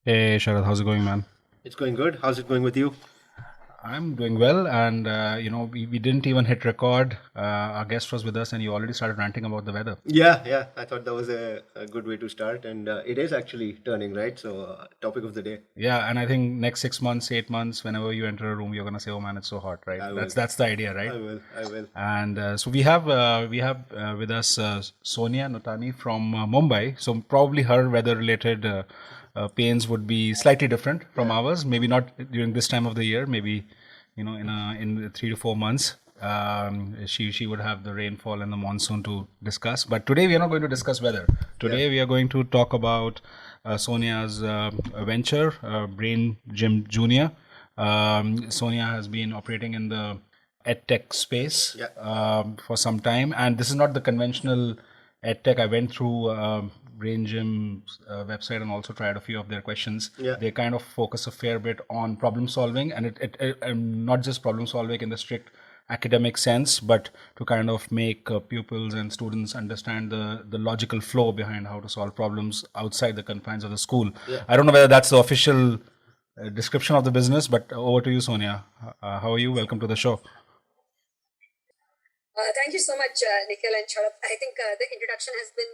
Hey Sharad, how's it going, man? It's going good. How's it going with you? I'm doing well, and we didn't even hit record. Our guest was with us, and you already started ranting about the weather. Yeah. I thought that was a good way to start, and it is actually turning right. So, topic of the day. Yeah, and I think next 6 months, 8 months, whenever you enter a room, you're gonna say, "Oh man, it's so hot," right? I will. That's the idea, right? I will. And so we have with us Sonia Notani from Mumbai. So probably her weather-related pains would be slightly different from Yeah. ours. Maybe not during this time of the year. Maybe in 3 to 4 months, she would have the rainfall and the monsoon to discuss. But today we are not going to discuss weather. Yeah. Today we are going to talk about Sonia's venture, Brain Gym Junior. Sonia has been operating in the edtech space Yeah. for some time, and this is not the conventional edtech. I went through BrainGym's website and also tried a few of their questions. Yeah. They kind of focus a fair bit on problem solving, and and not just problem solving in the strict academic sense, but to kind of make pupils and students understand the logical flow behind how to solve problems outside the confines of the school. Yeah. I don't know whether that's the official description of the business, but over to you, Sonia. How are you? Welcome to the show. Thank you so much, Nikhil and Sharad. I think the introduction has been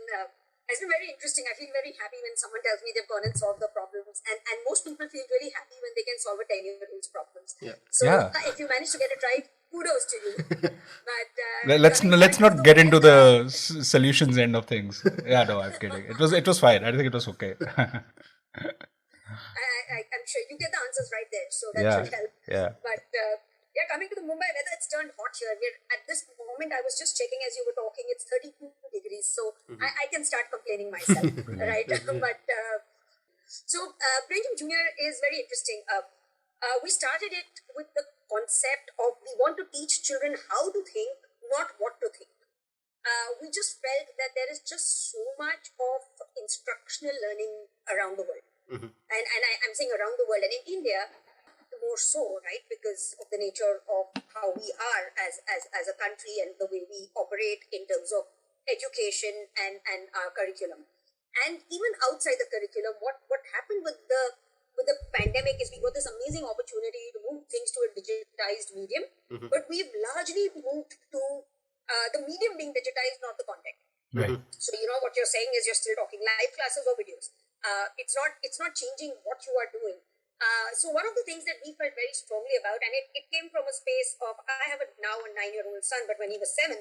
very interesting. I feel very happy when someone tells me they've gone and solved the problems, and most people feel really happy when they can solve a 10-year-old's problems. Yeah. So Yeah. if you manage to get it right, kudos to you. But Let's coming back not to the get into weather, the solutions end of things. Yeah, no, I'm kidding. It was fine. I think it was okay. I'm sure you get the answers right there, so that Yeah, should help. yeah. But yeah, coming to the Mumbai weather, it's turned hot here. We're at this moment, I was just checking as you were talking, it's 32 degrees, so I can start complaining myself, right? But Brain Junior is very interesting. We started it with the concept of we want to teach children how to think, not what to think. We just felt that there is just so much of instructional learning around the world. I'm saying around the world, and in India, more so, right? Because of the nature of how we are as a country and the way we operate in terms of education and our curriculum. And even outside the curriculum, what happened with the pandemic is we got this amazing opportunity to move things to a digitized medium, but we've largely moved to the medium being digitized, not the content. Right. So what you're saying is you're still talking live classes or videos. It's not changing what you are doing. So one of the things that we felt very strongly about, and it came from a space of I have now a 9-year-old son, but when he was 7,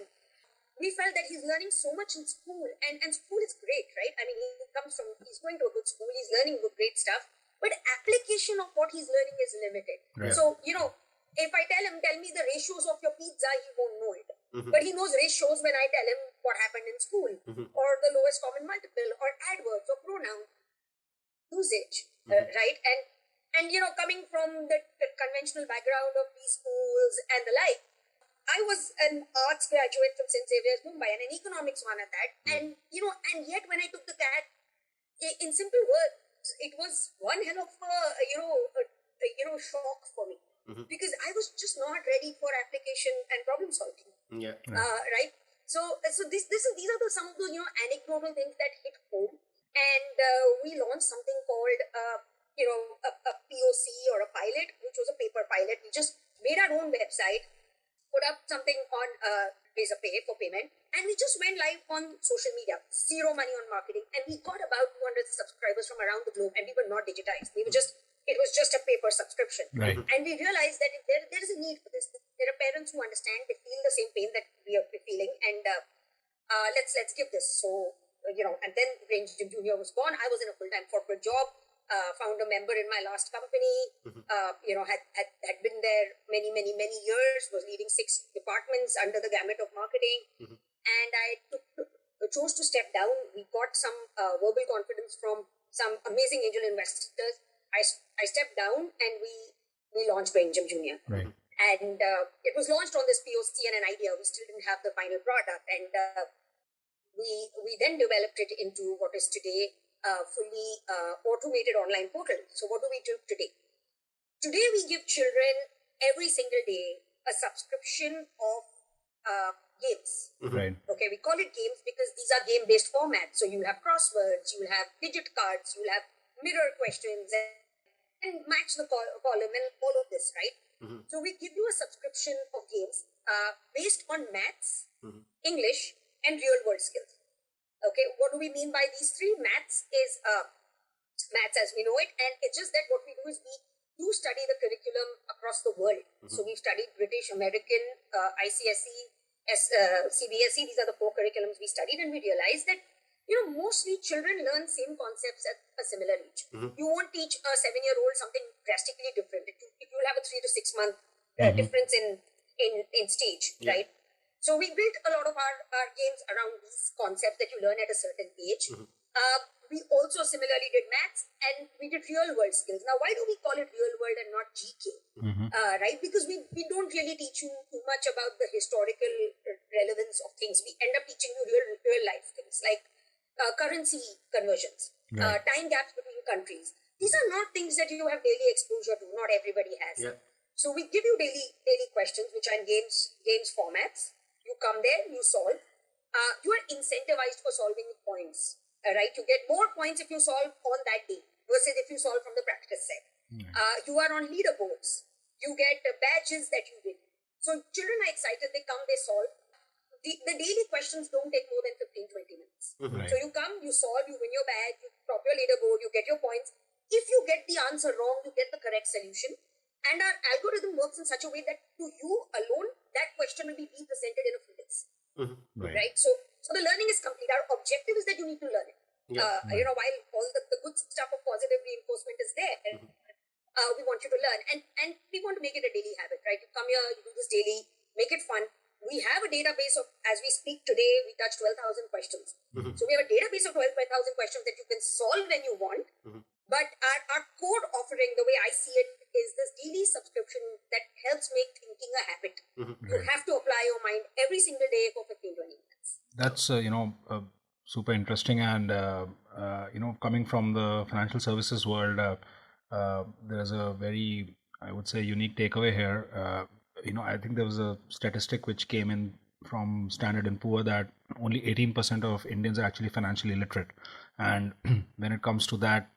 we felt that he's learning so much in school, and school is great, right? I mean, he's going to a good school, he's learning great stuff, but application of what he's learning is limited. Right. So if I tell me the ratios of your pizza, he won't know it. But he knows ratios when I tell him what happened in school, or the lowest common multiple, or adverbs, or pronoun usage, right? And coming from the conventional background of these schools and the like, I was an arts graduate from St. Xavier's, Mumbai, and an economics one at that. And yet when I took the CAT, in simple words, it was one hell of a shock for me, because I was just not ready for application and problem solving. Yeah. Right. So these are some of the anecdotal things that hit home, and we launched something called a POC or a pilot, which was a paper pilot. We just made our own website, put up something on Razorpay for payment, and we just went live on social media. Zero money on marketing, and we got about 200 subscribers from around the globe, and we were not digitized. It was just a paper subscription. Right. And we realized that there is a need for this. There are parents who understand, they feel the same pain that we are feeling, and let's give this. So, and then BrainGymJr was born. I was in a full-time corporate job, found a member in my last company, had been there many years, was leading 6 departments under the gamut of marketing. And I chose to step down. We got some verbal confidence from some amazing angel investors. I stepped down, and we launched BrainGymJr. Right. And it was launched on this POC and an idea. We still didn't have the final product, and we then developed it into what is today a fully automated online portal. So what do we do today? Today we give children every single day a subscription of games. Right. Okay, we call it games because these are game-based formats. So you'll have crosswords, you'll have digit cards, you'll have mirror questions and match the column and all of this, right? So we give you a subscription of games based on maths, English, and real world skills. Okay, what do we mean by these three? Maths is maths as we know it, and it's just that what we do is we do study the curriculum across the world. So we've studied British, American, ICSE, CBSE. These are the four curriculums we studied, and we realized that mostly children learn same concepts at a similar age. You won't teach a 7-year-old something drastically different. If you'll have a 3 to 6 month difference in stage, right? So we built a lot of our games around these concepts that you learn at a certain age. We also similarly did maths and we did real world skills. Now, why do we call it real world and not GK? Right? Because we don't really teach you too much about the historical relevance of things. We end up teaching you real life things like currency conversions, time gaps between countries. These are not things that you have daily exposure to. Not everybody has. Yeah. So we give you daily questions, which are in games formats. You come there, you solve. You are incentivized for solving points. Right? You get more points if you solve on that day versus if you solve from the practice set. You are on leaderboards. You get badges that you win. So children are excited. They come, they solve. The daily questions don't take more than 15-20 minutes. So you come, you solve, you win your badge, you top your leaderboard, you get your points. If you get the answer wrong, you get the correct solution. And our algorithm works in such a way that to you alone, that question will be represented in a few days. Right? So the learning is complete. Our objective is that you need to learn it. While all the good stuff of positive reinforcement is there, we want you to learn. And we want to make it a daily habit, right? You come here, you do this daily, make it fun. We have a database of, as we speak today, we touch 12,000 questions. So we have a database of 12,000 questions that you can solve when you want. But our core offering, the way I see it, is this daily subscription that helps make thinking a habit. You have to apply your mind every single day for 15-20 minutes. That's, super interesting. And, coming from the financial services world, there's a very, I would say, unique takeaway here. I think there was a statistic which came in from Standard & Poor that only 18% of Indians are actually financially literate. And when it comes to that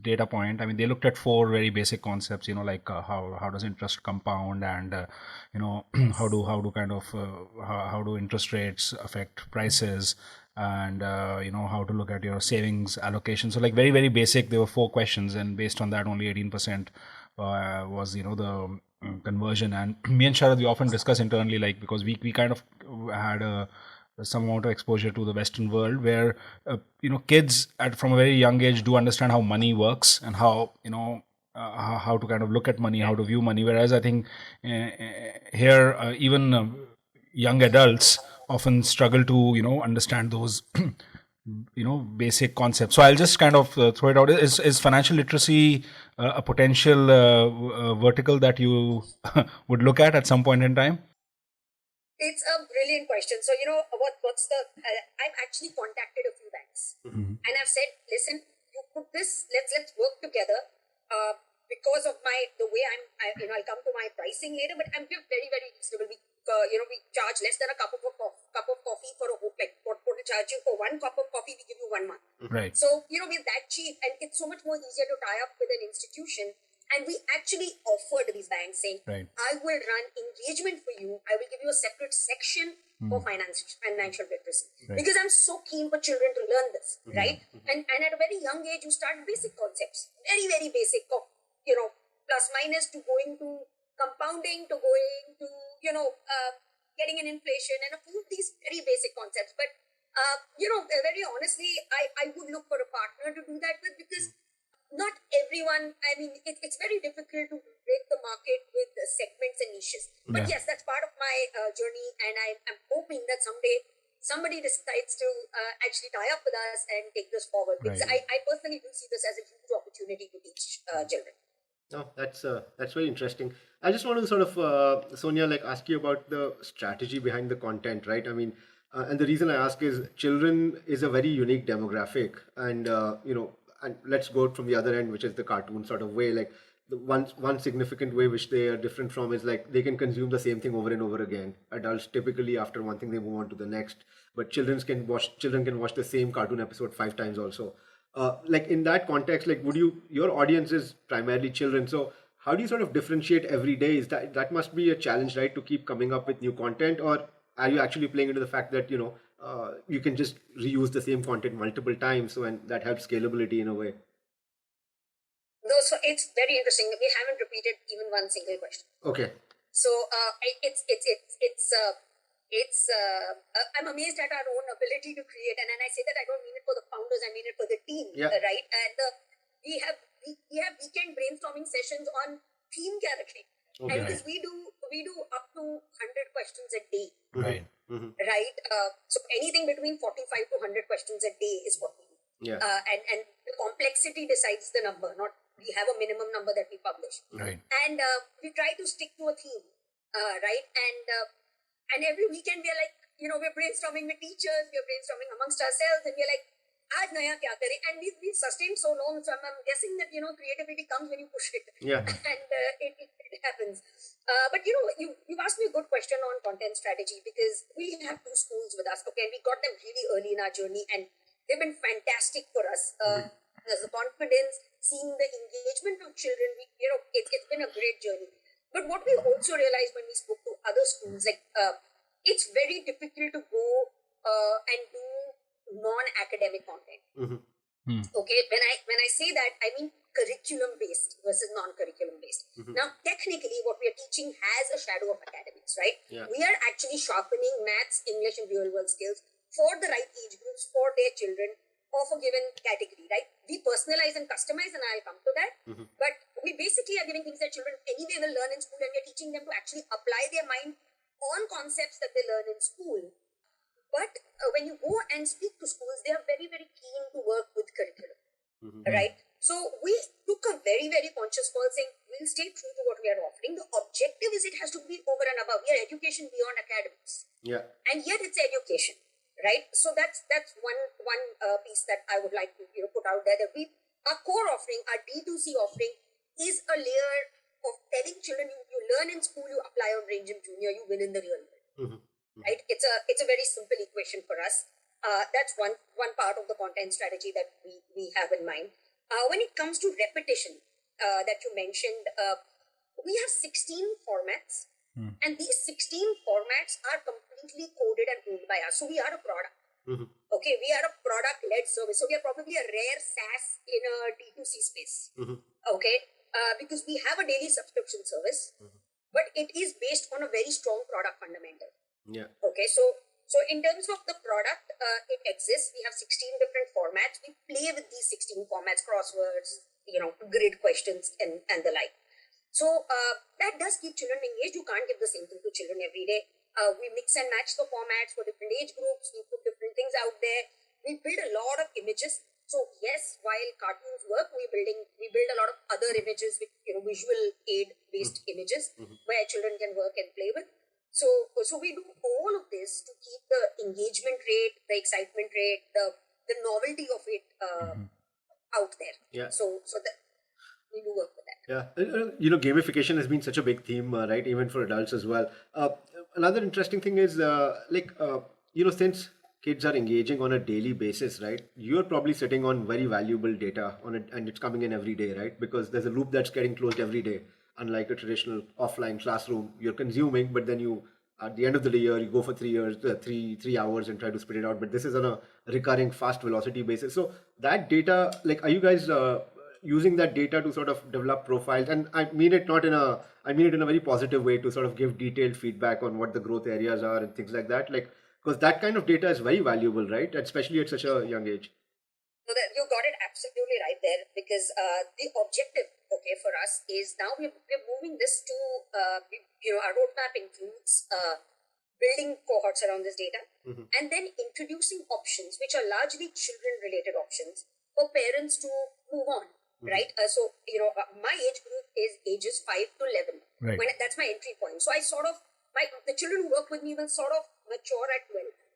data point, I mean, they looked at 4 very basic concepts, like how does interest compound, and how do interest rates affect prices, and how to look at your savings allocation. So like very, very basic. There were 4 questions, and based on that, only 18% was the conversion. And me and Sharad, we often discuss internally, like, because we kind of had some amount of exposure to the Western world, where kids from a very young age do understand how money works and how how to kind of look at money, how to view money. Whereas I think here even young adults often struggle to understand those basic concepts. So I'll just kind of throw it out. Is financial literacy a potential vertical that you would look at some point in time? It's a brilliant question. So, what's the... I've actually contacted a few banks and I've said, listen, you put this, let's work together because of the way I'll come to my pricing later, but I'm very, very reasonable. We charge less than a cup of coffee for a whole, like what to charge you for 1 cup of coffee, we give you 1 month. Right. So, we're that cheap, and it's so much more easier to tie up with an institution. And we actually offered these banks saying, I will run engagement for you. I will give you a separate section for financial literacy. Because I'm so keen for children to learn this, right? And at a very young age, you start basic concepts, very, very basic of, plus minus to going to compounding to going to, getting an inflation and a few of these very basic concepts. But, very honestly, I would look for a partner to do that with, because not everyone, I mean, it's very difficult to break the market with segments and niches. But yes, that's part of my journey, and I'm hoping that someday somebody decides to actually tie up with us and take this forward. Because I personally do see this as a huge opportunity to teach children. No, that's very interesting. I just want to sort of, Sonia, ask you about the strategy behind the content, right? I mean, and the reason I ask is children is a very unique demographic, and and let's go from the other end, which is the cartoon sort of way. Like the one significant way which they are different from is they can consume the same thing over and over again. Adults typically after one thing they move on to the next, but children can watch the same cartoon episode 5 times also. Like in that context, like your audience is primarily children, so how do you sort of differentiate every day? Is that must be a challenge, right, to keep coming up with new content, or are you actually playing into the fact that you can just reuse the same content multiple times, so and that helps scalability in a way? No, so it's very interesting. We haven't repeated even one single question. Okay. So I'm amazed at our own ability to create, and I say that I don't mean it for the founders, I mean it for the team, Yeah. right? And we have weekend brainstorming sessions on theme gathering, Okay. and because we do up to 100 questions a day, Right. right? So anything between 45 to 100 questions a day is what we do. Yeah. And the complexity decides the number, not we have a minimum number that we publish. Right. And we try to stick to a theme, right? And every weekend we're like, we're brainstorming with teachers, we're brainstorming amongst ourselves, and we're like, aaj naya kya kare? And we've sustained so long, so I'm guessing that, creativity comes when you push it. Yeah. And it happens. But, you've asked me a good question on content strategy, because we have two schools with us, okay, and we got them really early in our journey, and they've been fantastic for us. There's the confidence, seeing the engagement of children, it's been a great journey. But what we also realized when we spoke to other schools, like, it's very difficult to go and do non-academic content. Okay, when I say that, I mean curriculum based versus non-curriculum based. Now, technically, what we are teaching has a shadow of academics, right? Yeah. We are actually sharpening maths, English, and real world skills for the right age groups, for their children of a given category, right? We personalize and customize, and I'll come to that. But we basically are giving things that children anyway will learn in school, and we're teaching them to actually apply their mind on concepts that they learn in school. But when you go and speak to schools, they are very, very keen to work with curriculum, right? So we took a very, very conscious call saying, we'll stay true to what we are offering. The objective is it has to be over and above. We are education beyond academics. Yeah. And yet it's education, right? So that's one piece that I would like to put out there, that our core offering, our D2C offering, is a layer of telling children, you learn in school, you apply on BrainGymJr, you win in the real world. Right? It's a very simple equation for us. That's one part of the content strategy that we have in mind. When it comes to repetition that you mentioned, we have 16 formats, and these 16 formats are completely coded and owned by us. So we are a product. Okay, we are a product-led service. So we are probably a rare SaaS in a D2C space. Okay, because we have a daily subscription service, but it is based on a very strong product fundamental. Yeah. Okay, so in terms of the product, it exists. We have 16 different formats. We play with these 16 formats, crosswords, grid questions, and the like. So that does keep children engaged. You can't give the same thing to children every day. We mix and match the formats for different age groups. We put different things out there. We build a lot of images. So yes, while cartoons work, we build a lot of other images with visual aid based images where children can work and play with. So we do all of this to keep the engagement rate, the excitement rate, the novelty of it out there. Yeah. So that we do work with that. Yeah, gamification has been such a big theme, right? Even for adults as well. Another interesting thing is, since kids are engaging on a daily basis, right? You're probably sitting on very valuable data on it, and it's coming in every day, right? Because there's a loop that's getting closed every day. Unlike a traditional offline classroom, you're consuming, but then at the end of the year, you go for 3 years, 3 hours and try to spit it out. But this is on a recurring fast velocity basis. So that data, like, are you guys using that data to sort of develop profiles? And I mean it in a very positive way, to sort of give detailed feedback on what the growth areas are and things like that. Like, because that kind of data is very valuable, right? Especially at such a young age. So that you got it absolutely right there, because the objective, okay, for us is now we're moving this to, our roadmap includes building cohorts around this data, and then introducing options, which are largely children-related options for parents to move on, right? My age group is ages 5 to 11. Right. That's my entry point. So I sort of, the children who work with me will sort of mature at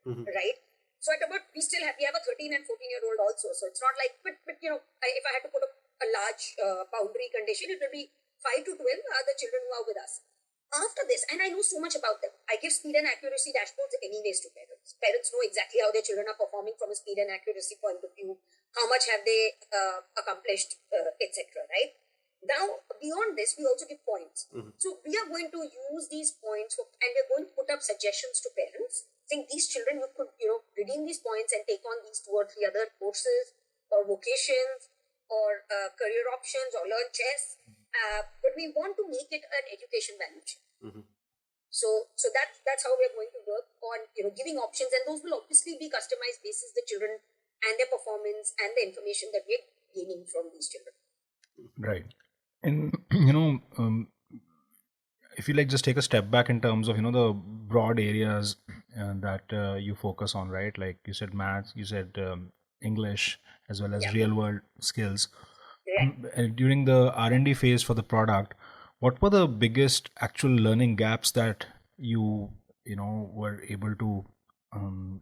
12, right? So at about, we have a 13 and 14-year-old also. So it's not like, but if I had to put a large boundary condition, it will be 5 to 12 are the children who are with us. After this, and I know so much about them, I give speed and accuracy dashboards anyways to parents. Parents know exactly how their children are performing from a speed and accuracy point of view, how much have they accomplished, etc. Right? Now, beyond this, we also give points. So we are going to use these points and we're going to put up suggestions to parents, saying these children, you could, redeem these points and take on these 2 or 3 other courses or vocations or career options or learn chess. But we want to make it an education value chain. So that's how we're going to work on giving options, and those will obviously be customized basis the children and their performance and the information that we're gaining from these children. Right. And if you just take a step back in terms of the broad areas that you focus on, right? Like you said maths, you said English, as well as real world skills. During the R&D phase for the product, what were the biggest actual learning gaps that you were able to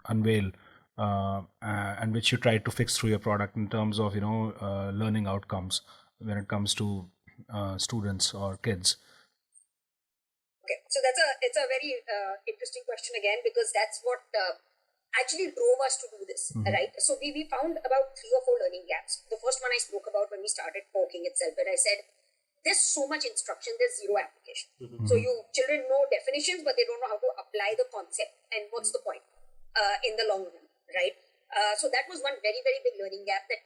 unveil and which you tried to fix through your product in terms of learning outcomes when it comes to students or kids? Okay, so it's a very interesting question again, because that's what actually drove us to do this, right? So we found about 3 or 4 learning gaps. The first one I spoke about when we started working itself, and I said, there's so much instruction, there's zero application. So children know definitions, but they don't know how to apply the concept, and what's the point in the long run, right? So that was one very, very big learning gap, that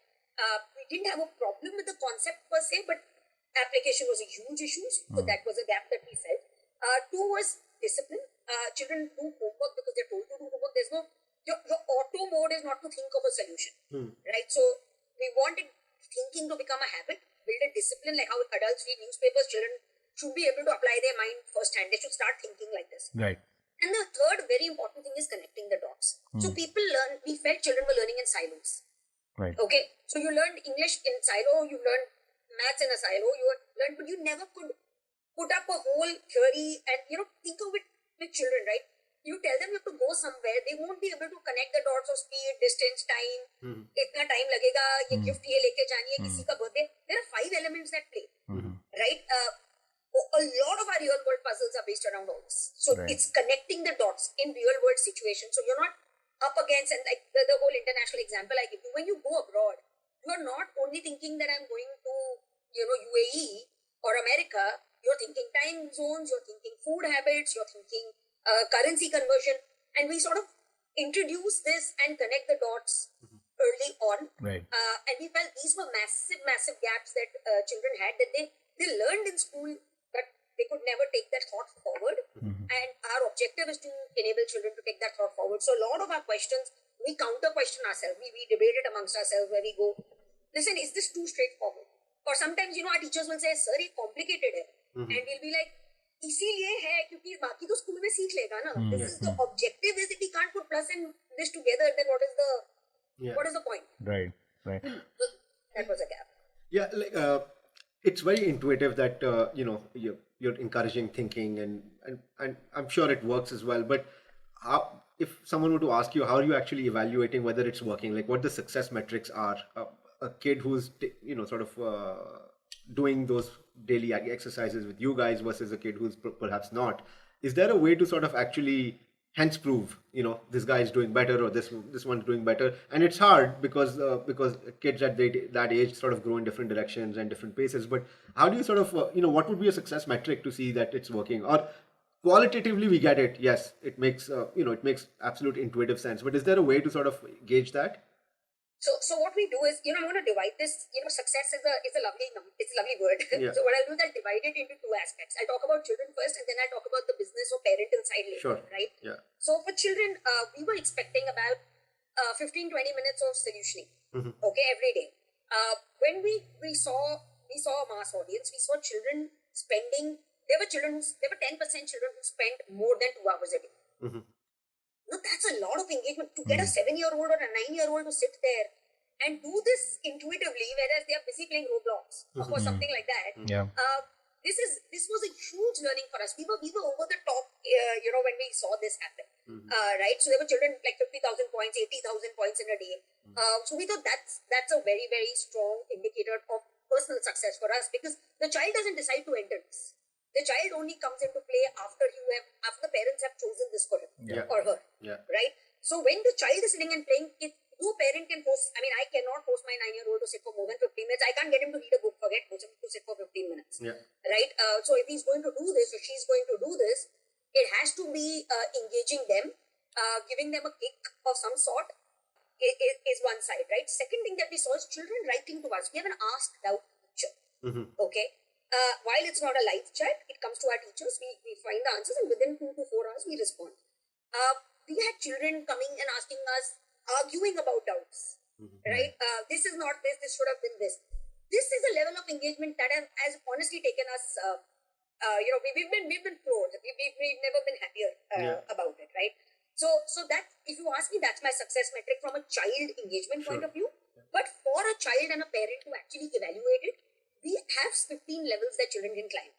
we didn't have a problem with the concept per se, but application was a huge issue. So that was a gap that we felt. 2 was discipline. Children do homework because they're told to do homework. There's no, your auto mode is not to think of a solution, right? So we wanted thinking to become a habit, build a discipline, like how adults read newspapers. Children should be able to apply their mind firsthand. They should start thinking like this. Right. And the third very important thing is connecting the dots. So we felt children were learning in silos. Right. Okay. So you learned English in a silo, you learned maths in a silo, but you never could put up a whole theory and, think of it with children, right? You tell them you have to go somewhere, they won't be able to connect the dots of speed, distance, time, itna time lagega, ye gift ye leke jani hai, kisi ka birthday. There are 5 elements that play, right? A lot of our real world puzzles are based around all this. So it's connecting the dots in real world situations. So you're not up against, and like the whole international example I give you, when you go abroad, you're not only thinking that I'm going to, UAE or America, you're thinking time zones, you're thinking food habits, you're thinking currency conversion, and we sort of introduce this and connect the dots early on. Right. And we felt these were massive gaps that children had, that they learned in school, but they could never take that thought forward. And our objective is to enable children to take that thought forward. So a lot of our questions, we counter question ourselves. We debate it amongst ourselves, where we go, listen, is this too straightforward? Or sometimes, our teachers will say, sir, it's complicated hai. And we'll be like, इसीलिए है क्योंकि बाकी तो school में सीख लेगा ना. This is the objective. Is if we can't put plus and this together, then what is the point? Right. That was a gap. Yeah, it's very intuitive that you're encouraging thinking, and I'm sure it works as well. But how, if someone were to ask you, how are you actually evaluating whether it's working? Like, what the success metrics are? A kid who's doing those daily exercises with you guys versus a kid who's perhaps not. Is there a way to sort of actually hence prove this guy is doing better or this one's doing better? And it's hard because kids at that age sort of grow in different directions and different paces. But how do you sort of what would be a success metric to see that it's working? Or qualitatively we get it, yes, it makes it makes absolute intuitive sense. But is there a way to sort of gauge that? So what we do is, I'm going to divide this. Success is a lovely word. Yeah. So what I'll do is I'll divide it into 2 aspects. I'll talk about children first, and then I'll talk about the business or parental side later. Sure. Right? Yeah. So for children, we were expecting about 15-20 minutes of solutioning. Okay, every day. When we saw a mass audience, we saw children spending. There were 10% children who spent more than 2 hours a day. Now, that's a lot of engagement to get a 7-year-old or a 9-year-old to sit there and do this intuitively, whereas they are busy playing Roblox or something like that. Yeah. This was a huge learning for us. We were over the top, when we saw this happen. Right? So there were children like 50,000 points, 80,000 points in a day. So we thought that's a very, very strong indicator of personal success for us, because the child doesn't decide to enter this. The child only comes into play after the parents have chosen this for him or her, right? So when the child is sitting and playing, if no parent can force, I mean, I cannot force my 9-year-old to sit for more than 15 minutes. I can't get him to read a book, forget him to sit for 15 minutes, right? So if he's going to do this or she's going to do this, it has to be engaging them, giving them a kick of some sort is one side, right? Second thing that we saw is children writing to us. We have an ask doubt feature, okay? While it's not a live chat, it comes to our teachers, we find the answers, and within 2 to 4 hours, we respond. We had children coming and asking us, arguing about doubts, right? This is not this should have been this. This is a level of engagement that has honestly taken us, we've been floored. We've never been happier about it, right? So that, if you ask me, that's my success metric from a child engagement point of view. But for a child and a parent to actually evaluate it, we have 15 levels that children can climb.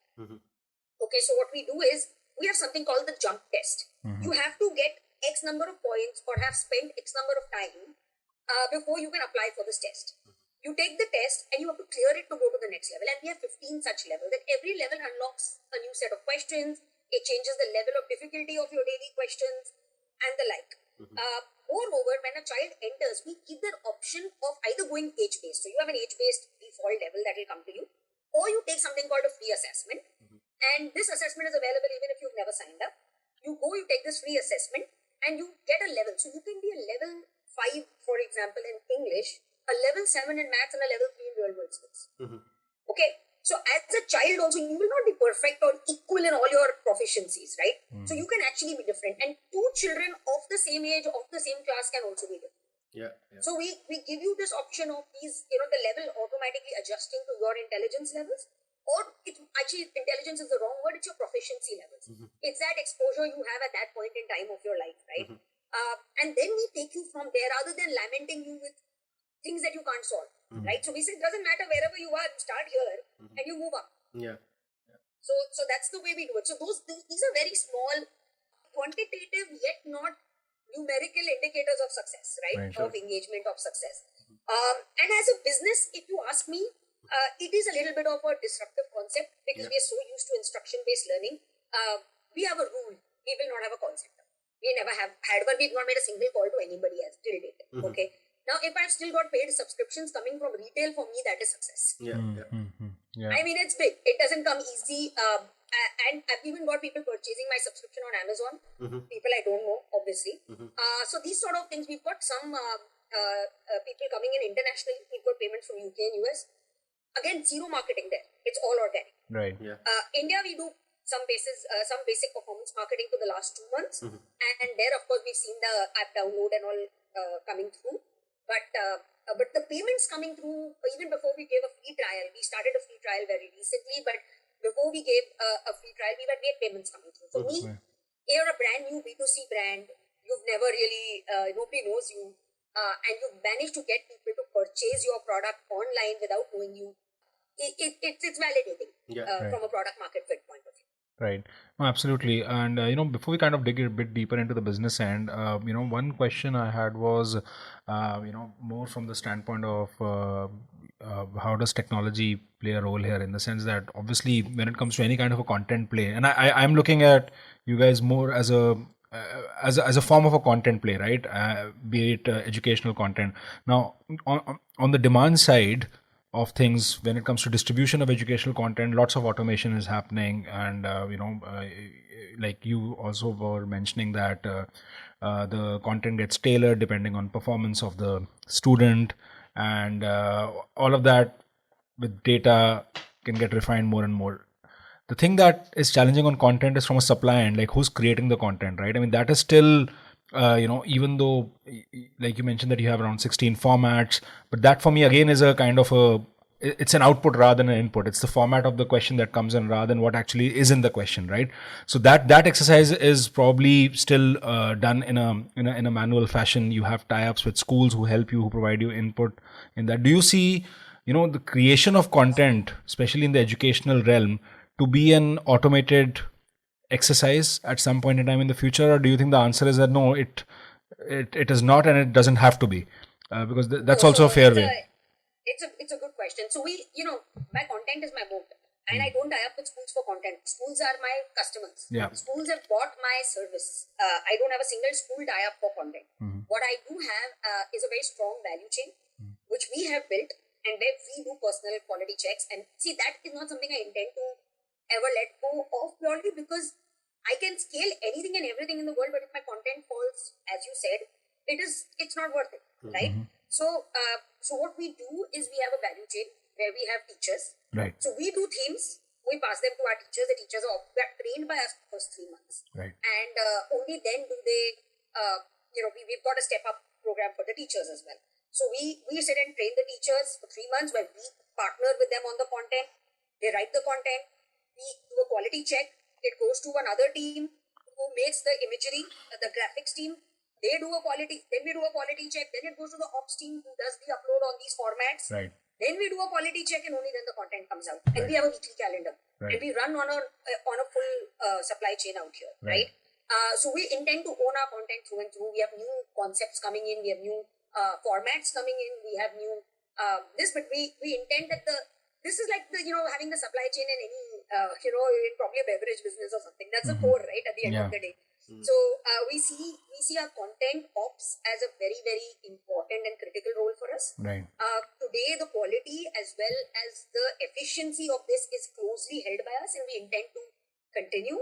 Okay, so what we do is, we have something called the jump test. You have to get X number of points or have spent X number of time before you can apply for this test. You take the test and you have to clear it to go to the next level. And we have 15 such levels. And every level unlocks a new set of questions. It changes the level of difficulty of your daily questions and the like. Moreover, when a child enters, we give the option of either going age-based. So you have an age-based default level that will come to you. Or you take something called a free assessment. And this assessment is available even if you've never signed up. You take this free assessment and you get a level. So you can be a level 5, for example, in English, a level 7 in maths, and a level 3 in real world skills. Okay. So as a child also, you will not be perfect or equal in all your proficiencies, right? So you can actually be different. And 2 children of the same age, of the same class can also be different. So we give you this option of these, the level automatically adjusting to your intelligence levels. Or intelligence is the wrong word, it's your proficiency levels. It's that exposure you have at that point in time of your life, right? And then we take you from there, rather than lamenting you with things that you can't solve, right? So we say it doesn't matter wherever you are, you start here and you move up. So that's the way we do it. So these are very small, quantitative yet not numerical indicators of success, right? Of engagement, of success. And as a business, if you ask me, it is a little bit of a disruptive concept because we are so used to instruction-based learning. We have a rule. We will not have a call center. We never have had one. We've not made a single call to anybody else till date. Okay. Now, if I've still got paid subscriptions coming from retail, for me, that is success. I mean, it's big. It doesn't come easy. And I've even got people purchasing my subscription on Amazon. People I don't know, obviously. So these sort of things, we've got some people coming in internationally. We've got payments from UK and US. Again, zero marketing there. It's all organic. Right. India, we do some basic performance marketing for the last 2 months. And there, of course, we've seen the app download and all coming through. But the payments coming through, even before we gave a free trial, we started a free trial very recently, but before we gave a free trial, we had payments coming through. For me, you're a brand new B2C brand, you've never really, nobody knows you, and you've managed to get people to purchase your product online without knowing you. It's validating from a product market fit point of view. Right. No, absolutely. And, before we kind of dig a bit deeper into the business end, one question I had was, more from the standpoint of how does technology play a role here, in the sense that obviously when it comes to any kind of a content play, and I'm looking at you guys more as a form of a content play, right? Be it educational content. Now, on the demand side of things, when it comes to distribution of educational content, lots of automation is happening, and like you also were mentioning that the content gets tailored depending on performance of the student, and all of that with data can get refined more and more. The thing that is challenging on content is from a supply end, like who's creating the content, right? I mean, that is still even though, like you mentioned that you have around 16 formats, but that for me again is a kind of it's an output rather than an input. It's the format of the question that comes in rather than what actually is in the question, right? So that exercise is probably still done in a manual fashion. You have tie-ups with schools who help you, who provide you input in that. Do you see, the creation of content, especially in the educational realm, to be an automated exercise at some point in time in the future, or do you think the answer is that no, it is not, and it doesn't have to be, because that's also a fair way? It's a good question. So my content is my moat. And I don't tie up with schools for content. Schools are my customers. Yeah. Schools have bought my service. I don't have a single school tie up for content. What I do have is a very strong value chain, which we have built, and where we do personal quality checks. And see, that is not something I intend to ever let go of, purely because I can scale anything and everything in the world, but if my content falls, as you said, it's not worth it, right? So what we do is we have a value chain where we have teachers. Right. So we do themes, we pass them to our teachers. The teachers are trained by us for first 3 months. Right. And only then do they, we've got a step up program for the teachers as well. So we sit and train the teachers for 3 months, where we partner with them on the content. They write the content. We do a quality check. It goes to another team who makes the imagery, the graphics team. They do a quality, then we do a quality check. Then it goes to the ops team who does the upload on these formats. Right. Then we do a quality check, and only then the content comes out. And we have a weekly calendar. Right. And we run on a full supply chain out here, right? So we intend to own our content through and through. We have new concepts coming in. We have new formats coming in. We have new but we intend that this is like having the supply chain in any probably a beverage business or something. That's the core, right? At the end of the day. So we see our content ops as a very, very important and critical role for us. Right. Today, the quality as well as the efficiency of this is closely held by us, and we intend to continue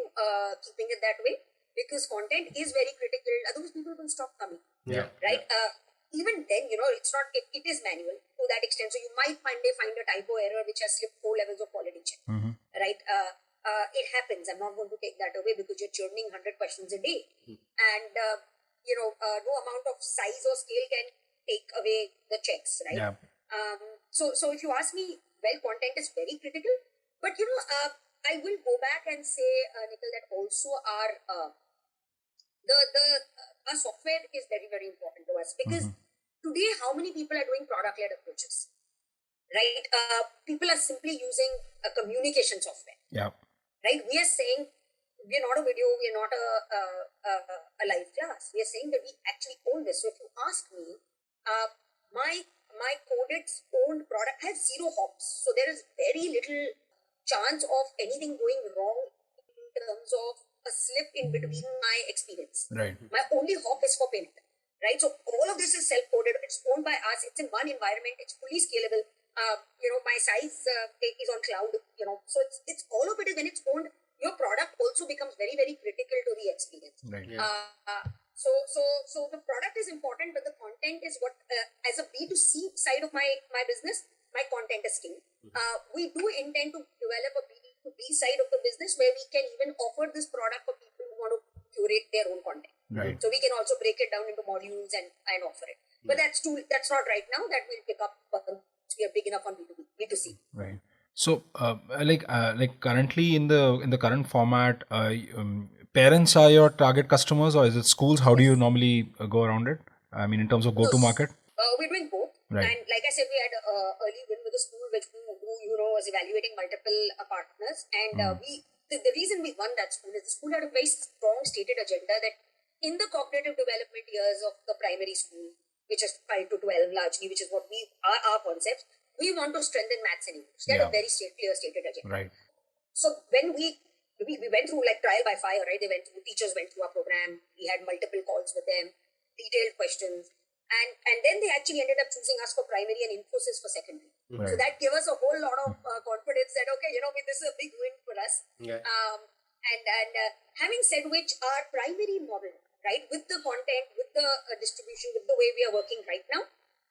keeping it that way, because content is very critical. Otherwise, people will stop coming. Yeah. Right. Even then, it's not. It is manual to that extent. So you might find a typo error which has slipped 4 levels of quality check. Right. It happens. I'm not going to take that away, because you're churning 100 questions a day, and no amount of size or scale can take away the checks, right? Yeah. So if you ask me, well, content is very critical, but I will go back and say, Nikhil, that also our software is very, very important to us, because today, how many people are doing product-led approaches, right? People are simply using a communication software. Yeah. Right? We are saying we're not a video, we're not a live class. We are saying that we actually own this. So if you ask me, my Coded's owned product has 0 hops. So there is very little chance of anything going wrong in terms of a slip in between my experience. Right. My only hop is for payment. Right? So all of this is self-coded. It's owned by us. It's in one environment. It's fully scalable. My size is on cloud, so it's all of it is when it's owned, your product also becomes very, very critical to the experience. Right. Yeah. So the product is important, but the content is what, as a B2C side of my business, my content is king. We do intend to develop a B2B side of the business, where we can even offer this product for people who want to curate their own content. Right. So we can also break it down into modules and offer it. But that's not right now. That will pick up once we are big enough on B2C. Right. So, like currently in the current format, parents are your target customers, or is it schools? How do you normally go around it? I mean, in terms of go to market. We're doing both. Right. And like I said, we had early win with a school who was evaluating multiple partners, and the reason we won that school is the school had a very strong stated agenda that in the cognitive development years of the primary school, which is 5 to 12 largely, which is what our concept, we want to strengthen maths and English. They had a very clear stated agenda. Right. So when we went through like trial by fire, right? Teachers went through our program. We had multiple calls with them, detailed questions. And then they actually ended up choosing us for primary and Infosys for secondary. Right. So that gave us a whole lot of confidence that, okay, this is a big win for us. Yeah. And having said which, our primary model, right, with the content, with the distribution, with the way we are working right now,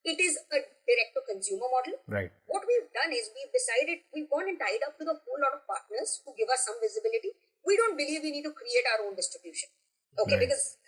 it is a direct-to-consumer model. Right. What we've done is we've gone and tied up with a whole lot of partners who give us some visibility. We don't believe we need to create our own distribution. Okay, Right. because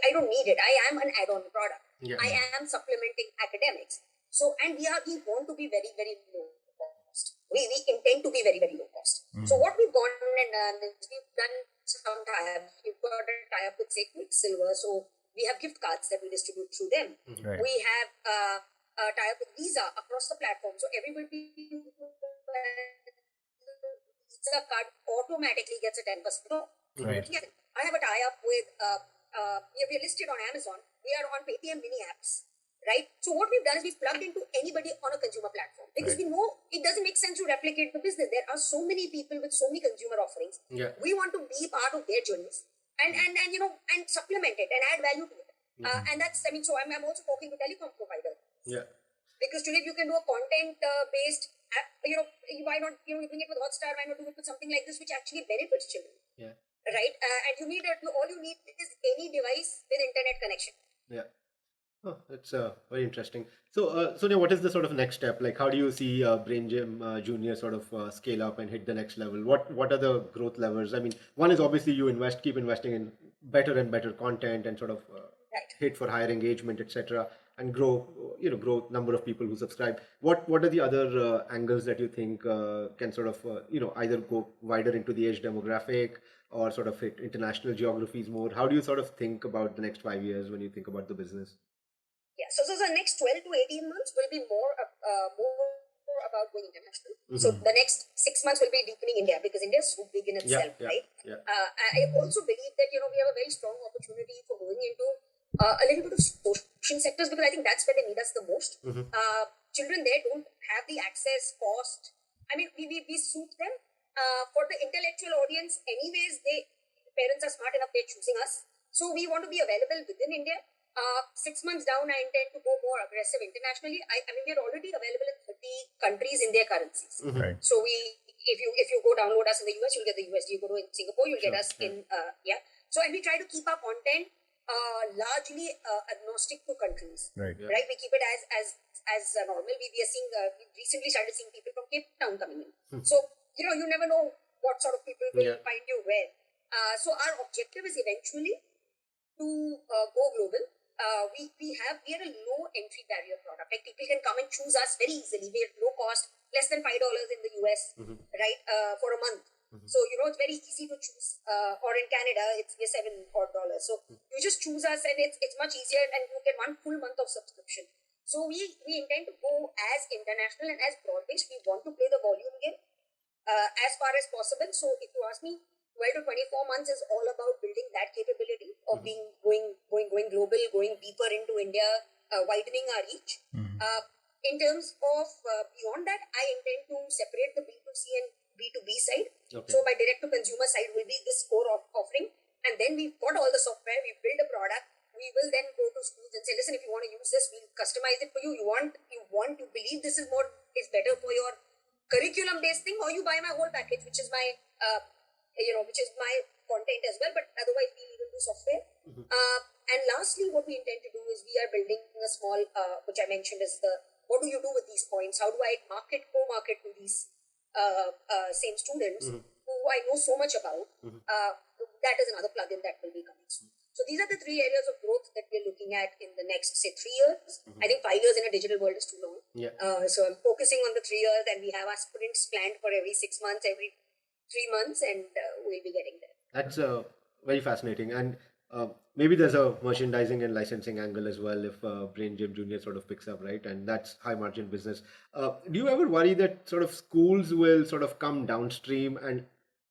I don't need it. I am an add-on product. Yeah. I am supplementing academics. So, and we want to be very, very low cost. We intend to be very, very low cost. So what we've gone and done is we've done some tie-up. We've got a tie-up with, say, Quicksilver. So we have gift cards that we distribute through them. Right. We have a tie-up with Visa across the platform. So everybody who Visa card automatically gets a 10% off. Right. Yeah. I have a tie-up with, we are listed on Amazon. We are on Paytm mini apps. right? So what we've done is we've plugged into anybody on a consumer platform because we know it doesn't make sense to replicate the business. There are so many people with so many consumer offerings. Yeah. We want to be part of their journeys and supplement it and add value to it. And that's, so I'm also talking to telecom providers. Yeah. Because today you can do a content based app, why not, you bring it with Hotstar, why not do it with something like this which actually benefits children, Yeah. right? And all you need is any device with internet connection. Yeah. Oh, that's very interesting. So, Sonia, what is the sort of next step? Like, how do you see BrainGym Junior sort of scale up and hit the next level? What are the growth levers? I mean, one is obviously you keep investing in better and better content and sort of hit for higher engagement, etc., and grow number of people who subscribe. What are the other angles that you think can sort of either go wider into the age demographic or sort of hit international geographies more? How do you sort of think about the next 5 years when you think about the business? Yeah, so the next 12 to 18 months will be more about going international. So the next 6 months will be deepening India because India is so big in itself, right? Yeah. I also believe that we have a very strong opportunity for going into a little bit of social sectors because I think that's where they need us the most. Children there don't have the access, cost. I mean, we suit them. For the intellectual audience, anyways, parents are smart enough, they're choosing us. So we want to be available within India. 6 months down, I intend to go more aggressive internationally. I mean, we're already available in 30 countries in their currencies. Right. So if you go download us in the US, you'll get the USD. You go to Singapore, you'll get us in So and we try to keep our content largely agnostic to countries. Right. Yeah. Right. We keep it as normal. We are seeing we recently started seeing people from Cape Town coming in. So you never know what sort of people will find you where. So our objective is eventually to go global. We are a low entry barrier product. Like people can come and choose us very easily. We're low cost, less than $5 in the US, right? For a month. So it's very easy to choose. Or in Canada, it's $7 odd. So you just choose us, and it's much easier, and you get 1 full month of subscription. So we intend to go as international and as broad based. We want to play the volume game as far as possible. So if you ask me, 12 to 24 months is all about building that capability of going global, going deeper into India, widening our reach. In terms of beyond that, I intend to separate the B2C and B2B side. Okay. So my direct to consumer side will be this core offering, and then we've got all the software, we've built a product. We will then go to schools and say, listen, if you want to use this, we'll customize it for you. You believe this is better for your curriculum based thing, or you buy my whole package, which is my which is my content as well, but otherwise we even do software. And lastly, what we intend to do is we are building a small, which I mentioned is what do you do with these points? How do I co-market to these same students who I know so much about? That is another plugin that will be coming soon. So these are the 3 areas of growth that we're looking at in the next, say, 3 years. I think 5 years in a digital world is too long. Yeah. So I'm focusing on the 3 years, and we have our sprints planned for every 6 months, every 3 months, and we'll be getting there. That's very fascinating. And maybe there's a merchandising and licensing angle as well if BrainGym Junior sort of picks up, right? And that's high margin business. Do you ever worry that sort of schools will sort of come downstream and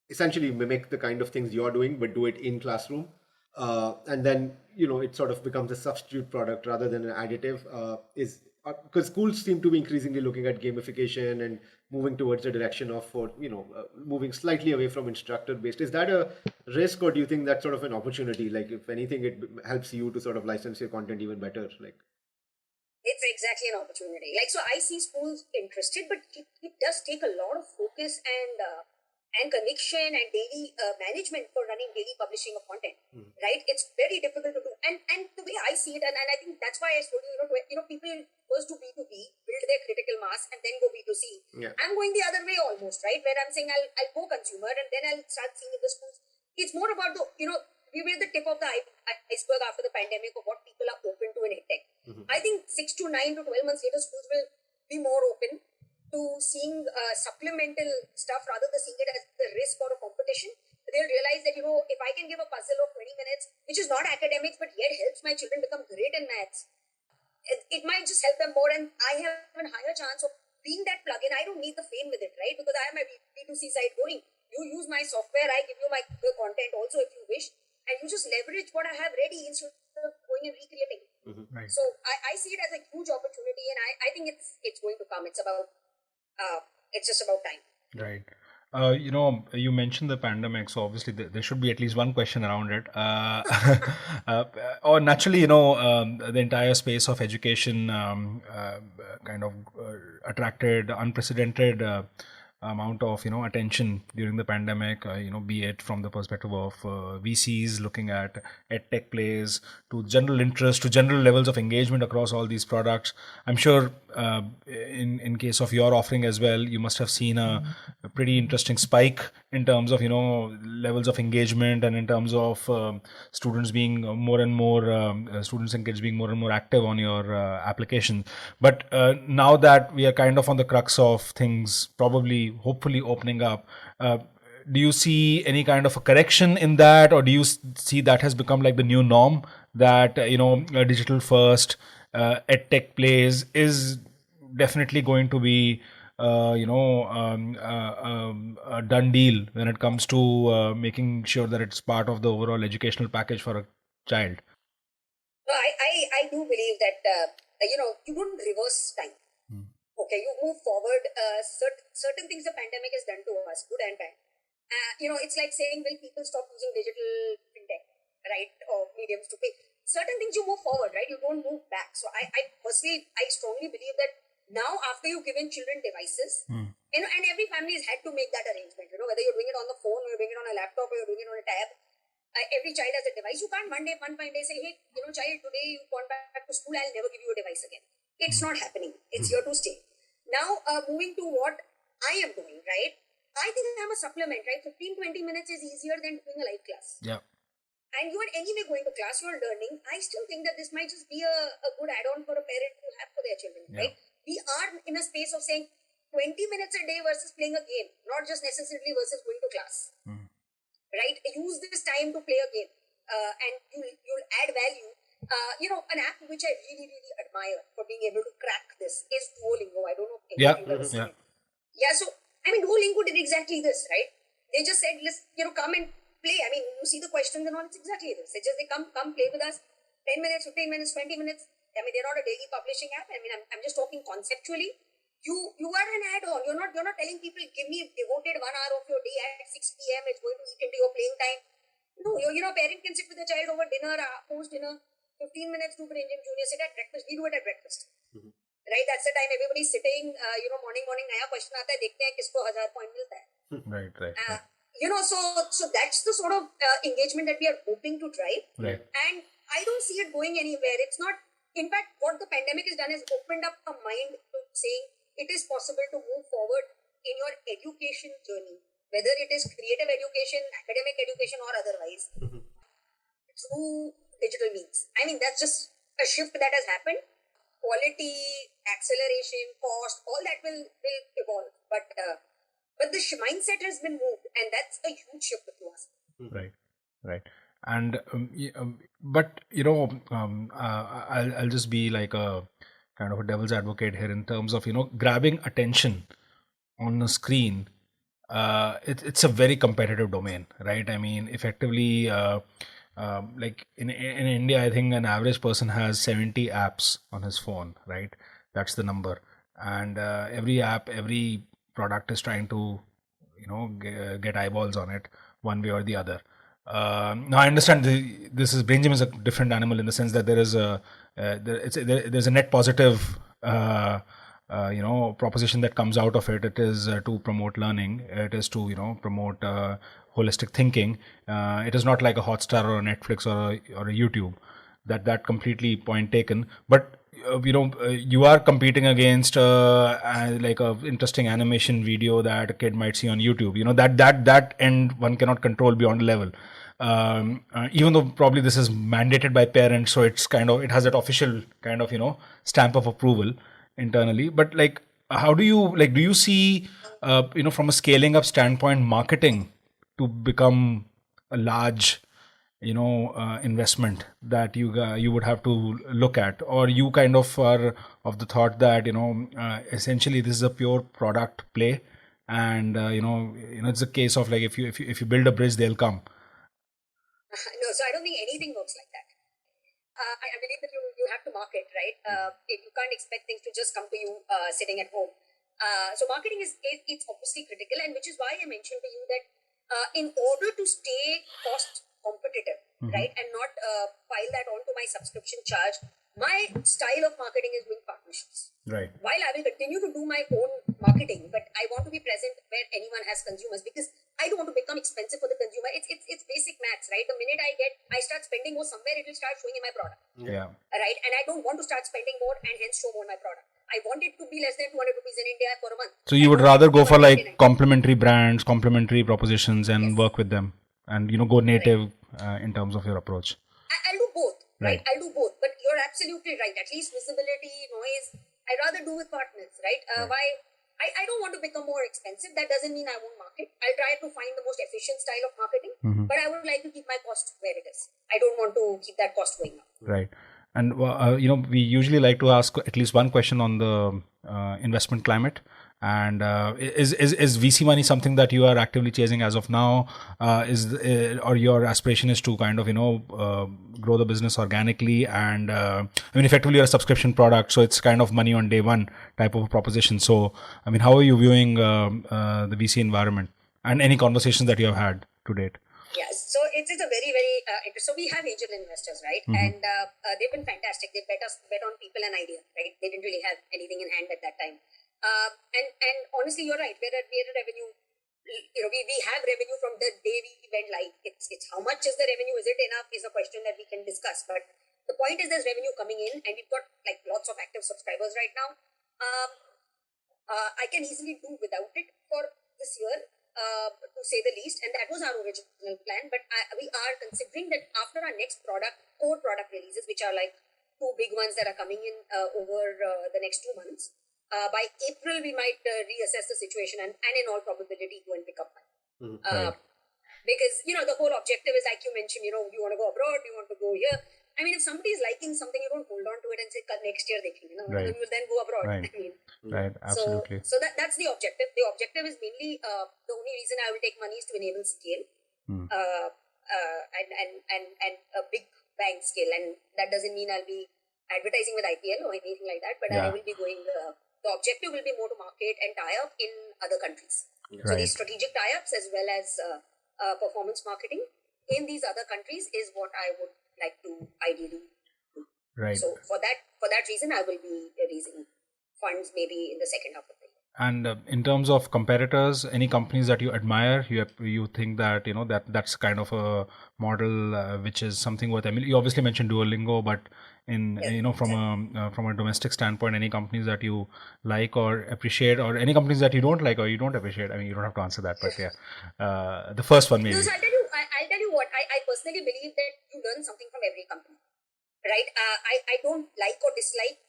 essentially mimic the kind of things you're doing, but do it in classroom? And then, it sort of becomes a substitute product rather than an additive? Because schools seem to be increasingly looking at gamification and moving towards the direction of, moving slightly away from instructor based. Is that a risk, or do you think that's sort of an opportunity? Like, if anything, it helps you to sort of license your content even better? Like, it's exactly an opportunity. Like, so I see schools interested, but it does take a lot of focus and conviction and daily management for running daily publishing of content, right? It's very difficult to do. And the way I see it, and I think that's why I told you, people first do B2B, build their critical mass, and then go B2C. Yeah. I'm going the other way almost, right? Where I'm saying I'll go consumer, and then I'll start seeing in the schools. It's more about we were the tip of the iceberg after the pandemic of what people are open to in edtech. I think 6 to 9 to 12 months later, schools will be more open to seeing supplemental stuff rather than seeing it as the risk or a competition. They'll realize that, if I can give a puzzle of 20 minutes, which is not academics, but yet helps my children become great in maths, it might just help them more, and I have a higher chance of being that plugin. I don't need the fame with it, right? Because I have my B2C side going. You use my software, I give you the content also if you wish, and you just leverage what I have ready instead of going and recreating. Right. So I see it as a huge opportunity, and I think it's going to come. It's just about time. Right. You mentioned the pandemic, so obviously there should be at least one question around it. Or naturally, the entire space of education kind of attracted unprecedented amount of attention during the pandemic. Be it from the perspective of VCs looking at edtech plays, to general interest, to general levels of engagement across all these products. I'm sure in case of your offering as well, you must have seen a pretty interesting spike in terms of levels of engagement, and in terms of students being more and more students and kids being more and more active on your application. But now that we are kind of on the crux of things, probably hopefully opening up, do you see any kind of a correction in that, or do you see that has become like the new norm, that a digital first edtech plays is definitely going to be a done deal when it comes to making sure that it's part of the overall educational package for a child? No, I do believe that you don't reverse time. Okay, you move forward. Certain things the pandemic has done to us, good and bad. It's like saying, will people stop using digital fintech, right, or mediums to pay? Certain things you move forward, right? You don't move back. So I personally, I strongly believe that now, after you've given children devices, and every family has had to make that arrangement. Whether you're doing it on the phone, or you're doing it on a laptop, or you're doing it on a tab. Every child has a device. You can't one fine day say, hey, child, today you've gone back to school, I'll never give you a device again. It's not happening. It's here to stay. Now, moving to what I am doing, right? I think I'm a supplement, right? 15-20 minutes is easier than doing a live class. Yeah. And you are anyway going to class, you're learning. I still think that this might just be a good add-on for a parent to have for their children, right? We are in a space of saying 20 minutes a day versus playing a game, not just necessarily versus going to class. Right? Use this time to play a game, and you'll add value. An app which I really, really admire for being able to crack this is Duolingo. I don't know if you've ever seen it. Yeah, so, Duolingo did exactly this, right? They just said, come and play. You see the questions and all, it's exactly this. They come play with us. 10 minutes, 15 minutes, 20 minutes. They're not a daily publishing app. I'm just talking conceptually. You are an add-on. You're not telling people, give me devoted 1 hour of your day at 6 p.m. It's going to eat into your playing time. No, a parent can sit with a child over dinner, post-dinner, 15 minutes to BrainGymJr, sit at breakfast. We do it at breakfast. Right? That's the time everybody's sitting, morning, naya question aata hai, dekhte hain kisko 1000 point milta hai. Right. So that's the sort of engagement that we are hoping to drive. Right. And I don't see it going anywhere. It's not, in fact, what the pandemic has done is opened up a mind to saying it is possible to move forward in your education journey, whether it is creative education, academic education, or otherwise, through digital means. That's just a shift that has happened. Quality, acceleration, cost, all that will evolve. But the mindset has been moved, and that's a huge shift to us. Right. And but I'll just be like a kind of a devil's advocate here in terms of grabbing attention on a screen. It's a very competitive domain, right? Effectively, like in India, I think an average person has 70 apps on his phone, right? That's the number. And every app, every product is trying to get eyeballs on it one way or the other. Now I understand BrainGym is a different animal in the sense that there is there's a net positive proposition that comes out of it. It is to promote learning. It is to promote holistic thinking. It is not like a Hotstar or a Netflix or a YouTube. That completely point taken. But you are competing against like a interesting animation video that a kid might see on YouTube. That end one cannot control beyond a level. Even though probably this is mandated by parents, so it's it has that official kind of stamp of approval internally. But like, how do you see from a scaling up standpoint, marketing to become a large investment that you would have to look at, or you kind of are of the thought that essentially this is a pure product play, and it's a case of like if you build a bridge, they'll come. No, so I don't think anything works like that. I believe that you have to market, right? You can't expect things to just come to you sitting at home. So marketing it's obviously critical, and which is why I mentioned to you that in order to stay cost competitive, right, and not pile that onto my subscription charge, my style of marketing is doing partnerships. Right. While I will continue to do my own marketing, but I want to be present where anyone has consumers, because I don't want to become expensive for the consumer. It's basic maths, right? The minute I start spending more somewhere, it will start showing in my product. Yeah. Right? And I don't want to start spending more and hence show more my product. I want it to be less than 200 rupees in India for a month. So you would rather go for like complementary brands, complementary propositions, and work with them, and go native in terms of your approach. I'll do both, right? Right. I'll do both, but you're absolutely right. At least visibility, noise, I'd rather do with partners, right? Why? I don't want to become more expensive. That doesn't mean I won't market. I'll try to find the most efficient style of marketing, but I would like to keep my cost where it is. I don't want to keep that cost going up. Right. And we usually like to ask at least one question on the investment climate. And is VC money something that you are actively chasing as of now? Or your aspiration is to kind of grow the business organically? And effectively you're a subscription product, so it's kind of money on day one type of a proposition. So how are you viewing the VC environment and any conversations that you have had to date? Yes, so it's a very, very interesting. So we have angel investors, right? And they've been fantastic. They bet on people and idea, right? They didn't really have anything in hand at that time. And honestly, you're right. We're a revenue. We have revenue from the day we went live. It's how much is the revenue? Is it enough? Is a question that we can discuss. But the point is, there's revenue coming in, and we've got like lots of active subscribers right now. I can easily do without it for this year. To say the least, and that was our original plan. But we are considering that after our next core product releases, which are like 2 big ones that are coming in over the next 2 months, by April we might reassess the situation and in all probability go and pick up money. Right. Because the whole objective is, like you mentioned, you want to go abroad, you want to go here. I mean, if somebody is liking something, you don't hold on to it and say next year they can, Right. you will then go abroad. Right. Right, absolutely. So that's the objective. The objective is mainly the only reason I will take money is to enable scale, and a big bang scale. And that doesn't mean I'll be advertising with IPL or anything like that. But I will be going. The objective will be more to market and tie up in other countries. So these strategic tie-ups as well as performance marketing in these other countries is what I would like to ideally do. Right. So for that reason, I will be raising funds maybe in the second half of the year. And in terms of competitors, any companies that you admire, you think that that's kind of a model which is something worth. I mean, you obviously mentioned Duolingo, but from a domestic standpoint, any companies that you like or appreciate, or any companies that you don't like or you don't appreciate. I mean, you don't have to answer that, but yeah, the first one maybe. No, so I'll tell you what. I personally believe that you learn something from every company, right? I don't like or dislike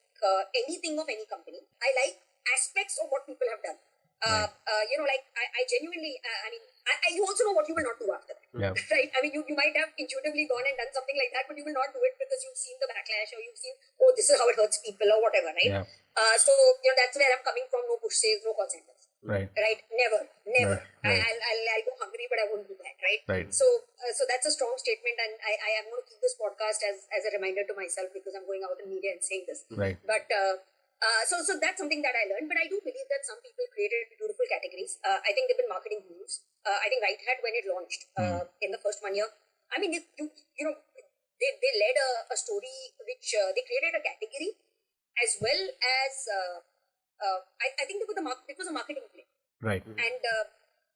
anything of any company. I like aspects of what people have done. I genuinely, you also know what you will not do after that. Yeah. Right? I mean, you might have intuitively gone and done something like that, but you will not do it because you've seen the backlash or you've seen, this is how it hurts people or whatever, right? Yeah. So, that's where I'm coming from. No push sales, no call centers. Right. Right? Never. Right. I'll go hungry, but I won't do that, right? Right. So that's a strong statement, and I am going to keep this podcast as a reminder to myself because I'm going out in media and saying this. Right. But so that's something that I learned. But I do believe that some people created beautiful categories. I think they've been marketing gurus. I think Right Hat, when it launched in the first 1 year, I mean, they led a story which they created a category as well as I think it was a marketing play. Right. And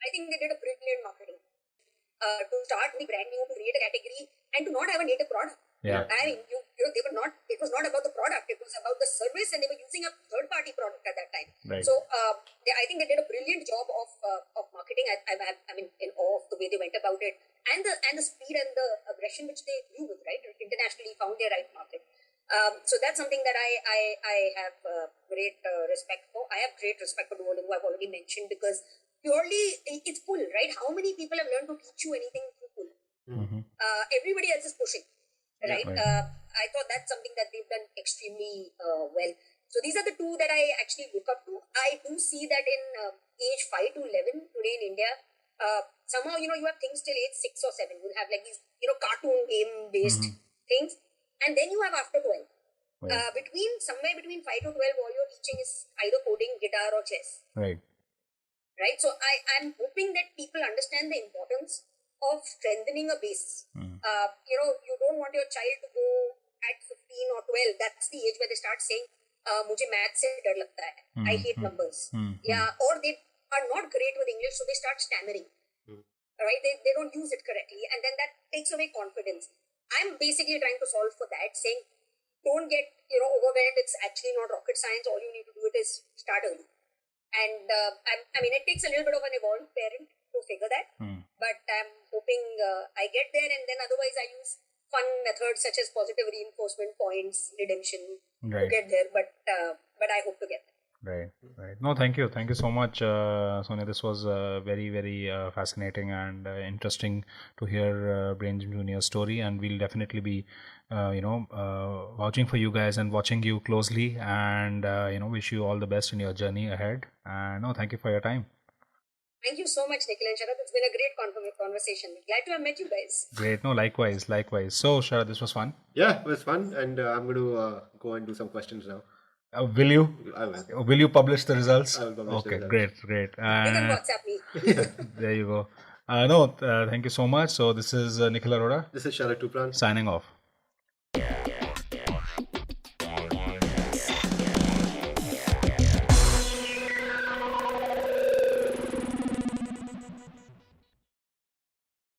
I think they did a brilliant marketing to start the brand new, to create a category, and to not have a native product. Yeah. I mean, they were not. It was not about the product. It was about the service, and they were using a third-party product at that time. Right. So I think they did a brilliant job of marketing. I'm in awe of the way they went about it, and the speed and the aggression which they grew with. Right, internationally found their right market. So that's something that I have great respect for. I have great respect for Duolingo. I've already mentioned, because purely it's pull, right? How many people have learned to teach you anything through pull? Everybody else is pushing. Right. I thought that's something that they've done extremely well. So these are the two that I actually look up to. I do see that in age 5 to 11 today in India, somehow, you have things till age 6 or 7. You'll have like these, cartoon game based things. And then you have after 12. Right. Somewhere between 5 to 12, all you're teaching is either coding, guitar, or chess. Right. Right? So I'm hoping that people understand the importance of strengthening a base. You don't want your child to go at 15 or 12. That's the age where they start saying, "Mujhe math se dar lagta hai. I hate numbers." Yeah, or they are not great with English, so they start stammering. Right? They don't use it correctly, and then that takes away confidence. I'm basically trying to solve for that, saying, don't get overwhelmed. It's actually not rocket science. All you need to do is start early. And it takes a little bit of an evolved parent to figure that. But I'm hoping I get there, and then otherwise I use fun methods such as positive reinforcement, points, redemption to get there. But I hope to get there. Right. No, thank you so much, Sonia. This was very, very fascinating and interesting to hear BrainGymJr's story, and we'll definitely be, vouching for you guys and watching you closely, and wish you all the best in your journey ahead. And no, thank you for your time. Thank you so much, Nikhil and Sharad. It's been a great conversation. Glad to have met you guys. Great. No, likewise. So, Sharad, this was fun. Yeah, it was fun, and I'm going to go and do some questions now. Will you? I will. Will you publish the results? I will publish the results. Great. You can WhatsApp me. There you go. Thank you so much. So this is Nikhil Arora. This is Sharad Tupran. Signing off.